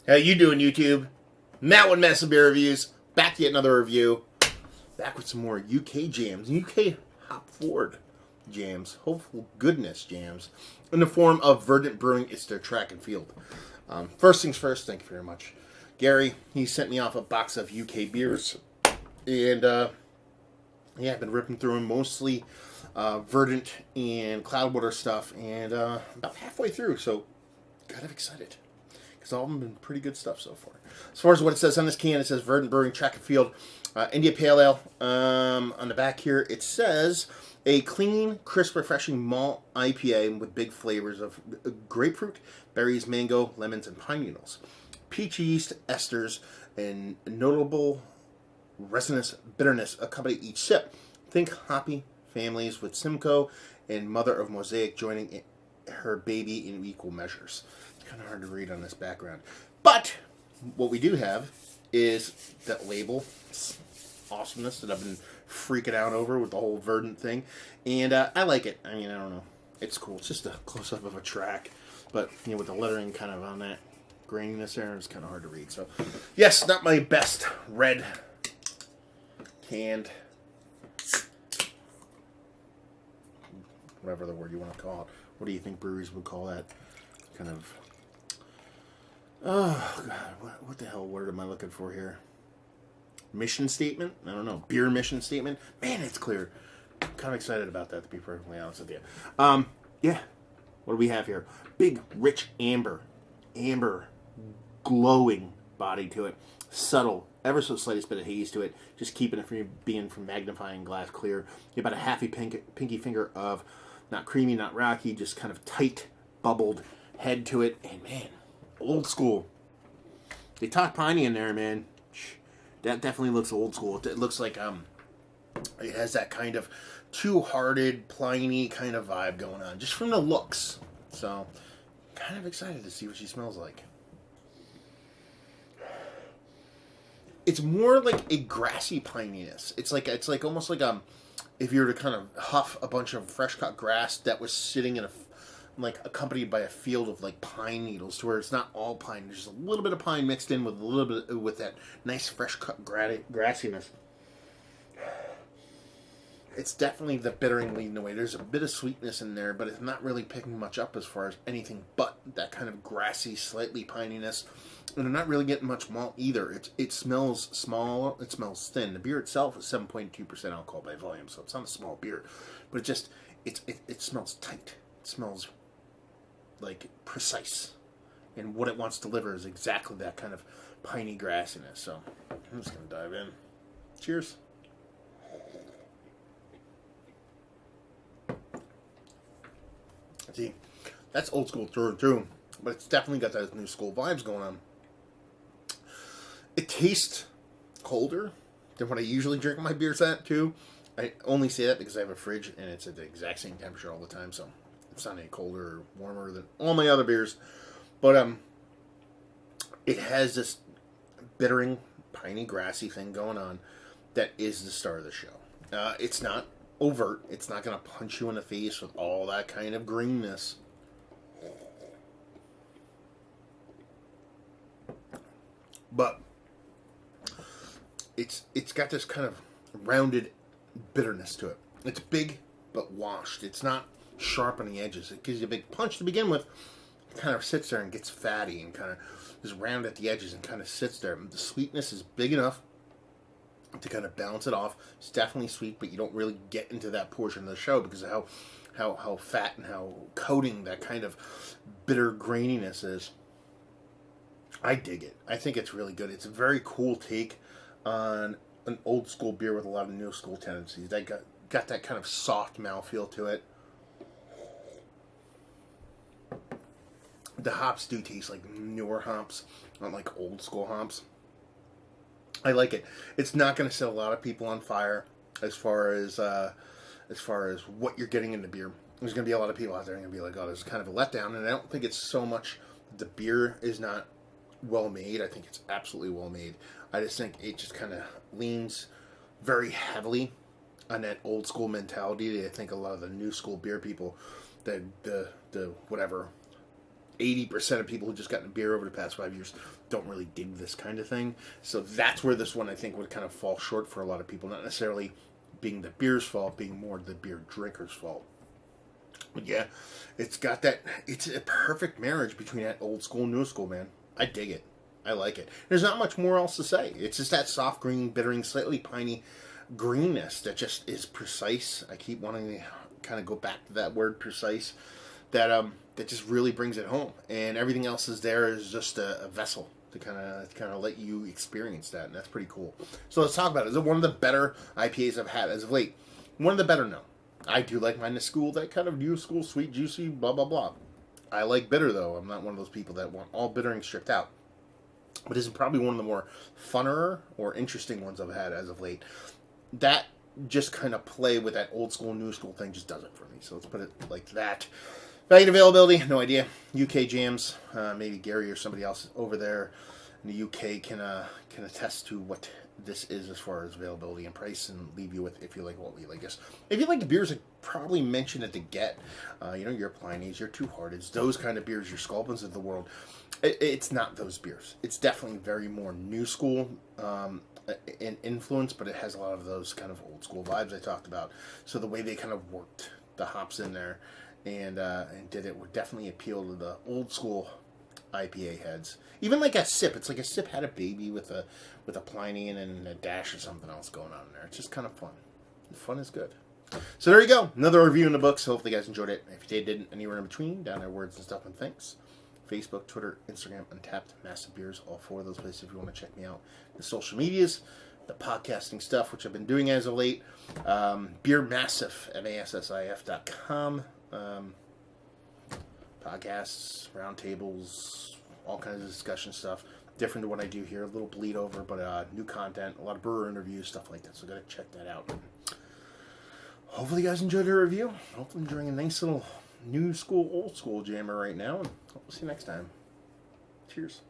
How you doing, YouTube? Matt with Massive Beer Reviews. Back to yet another review. Back with some more UK jams. UK hop forward jams. Hopeful goodness jams. In the form of Verdant Brewing. It's their track and field. First things first, thank you very much. Gary, he sent me off a box of UK beers. And, yeah, I've been ripping through them. Mostly Verdant and Cloudwater stuff. And about halfway through, so kind of excited. Because all of them have been pretty good stuff so far. As far as what it says on this can, it says Verdant Brewing Track and Field India Pale Ale. On the back here, it says a clean, crisp, refreshing malt IPA with big flavors of grapefruit, berries, mango, lemons, and pine needles. Peach yeast, esters, and notable resinous bitterness accompany each sip. Think hoppy families with Simcoe and Mother of Mosaic joining her baby in equal measures. It's kind of hard to read on this background. But what we do have is that label. It's awesomeness that I've been freaking out over with the whole Verdant thing. And I like it. I mean, I don't know. It's cool. It's just a close-up of a track. But, you know, with the lettering kind of on that graininess there, it's kind of hard to read. So, yes, not my best red canned, whatever the word you want to call it. What do you think breweries would call that? Kind of, oh, God, what the hell word am I looking for here? Mission statement? I don't know. Beer mission statement? Man, it's clear. I'm kind of excited about that, to be perfectly honest with you. Yeah. What do we have here? Big, rich amber. Amber, glowing body to it. Subtle, ever so slightest bit of haze to it. Just keeping it from being from magnifying glass clear. You have about a halfy pinky finger of not creamy, not rocky, just kind of tight, bubbled head to it. And man, old school. They talk piney in there, man. That definitely looks old school. It looks like it has that kind of two-hearted, Pliny kind of vibe going on, just from the looks. So, kind of excited to see what she smells like. It's more like a grassy pininess. It's like almost like if you were to kind of huff a bunch of fresh cut grass that was sitting in like accompanied by a field of like pine needles, to where it's not all pine. There's just a little bit of pine mixed in with a little bit with that nice fresh cut grassiness. It's definitely the bittering leading the way. There's a bit of sweetness in there, but it's not really picking much up as far as anything but that kind of grassy, slightly pininess. And I'm not really getting much malt either. It smells small. It smells thin. The beer itself is 7.2% alcohol by volume, so it's not a small beer. But it smells tight. It smells like precise. And what it wants to deliver is exactly that kind of piney grassiness. So I'm just going to dive in. Cheers. See, that's old school through and through, but it's definitely got those new school vibes going on. It tastes colder than what I usually drink my beers at, too. I only say that because I have a fridge, and it's at the exact same temperature all the time, so it's not any colder or warmer than all my other beers. But it has this bittering, piney, grassy thing going on that is the star of the show. It's not overt. It's not going to punch you in the face with all that kind of greenness. But it's got this kind of rounded bitterness to it. It's big but washed. It's not sharp on the edges. It gives you a big punch to begin with. It kind of sits there and gets fatty and kind of is round at the edges and kind of sits there. The sweetness is big enough to kind of balance it off. It's definitely sweet, but you don't really get into that portion of the show because of how fat and how coating that kind of bitter graininess is. I dig it. I think it's really good. It's a very cool take on an old school beer with a lot of new school tendencies. They got that kind of soft mouthfeel to it. The hops do taste like newer hops, not like old school hops. I like it. It's not going to set a lot of people on fire as far as what you're getting in the beer. There's going to be a lot of people out there going to be like, oh, this is kind of a letdown. And I don't think it's so much the beer is not well made. I think it's absolutely well made. I just think it just kind of leans very heavily on that old school mentality that I think a lot of the new school beer people, the whatever 80% of people who just gotten beer over the past 5 years don't really dig this kind of thing. So that's where this one, I think, would kind of fall short for a lot of people. Not necessarily being the beer's fault, being more the beer drinker's fault. But yeah, it's got that, it's a perfect marriage between that old school and new school, man. I dig it. I like it. There's not much more else to say. It's just that soft green, bittering, slightly piney greenness that just is precise. I keep wanting to kind of go back to that word precise. That just really brings it home. And everything else is there is just a vessel to kind of let you experience that. And that's pretty cool. So let's talk about it. Is it one of the better IPAs I've had as of late? One of the better, no. I do like mine to school, that kind of new school, sweet, juicy, blah, blah, blah. I like bitter, though. I'm not one of those people that want all bittering stripped out. But this is probably one of the more funner or interesting ones I've had as of late. That just kind of play with that old school, new school thing just does it for me. So let's put it like that. Value and availability, no idea. UK Jams, maybe Gary or somebody else over there in the UK can attest to what this is as far as availability and price, and leave you with if you like what we like. Guess if you like the beers I probably mentioned at the get, your Pliny's, your Two Hearteds, those kind of beers, your Sculpins of the world. It's not those beers. It's definitely very more new school in influence, but it has a lot of those kind of old school vibes I talked about. So the way they kind of worked the hops in there and did it would definitely appeal to the old school IPA heads. Even like a sip. It's like a sip had a baby with a Pliny and a dash or something else going on in there. It's just kind of fun. The fun is good. So there you go. Another review in the books. Hopefully you guys enjoyed it. If you didn't, anywhere in between, down there, words and stuff and thanks. Facebook, Twitter, Instagram, Untapped, Massive Beers, all four of those places if you want to check me out. The social medias, the podcasting stuff, which I've been doing as of late. Beer Massive, massif.com. Podcasts, roundtables, all kinds of discussion stuff. Different to what I do here. A little bleed over, but new content, a lot of brewer interviews, stuff like that. So gotta check that out. Hopefully you guys enjoyed the review. Hopefully enjoying a nice little new school, old school jammer right now. And we'll see you next time. Cheers.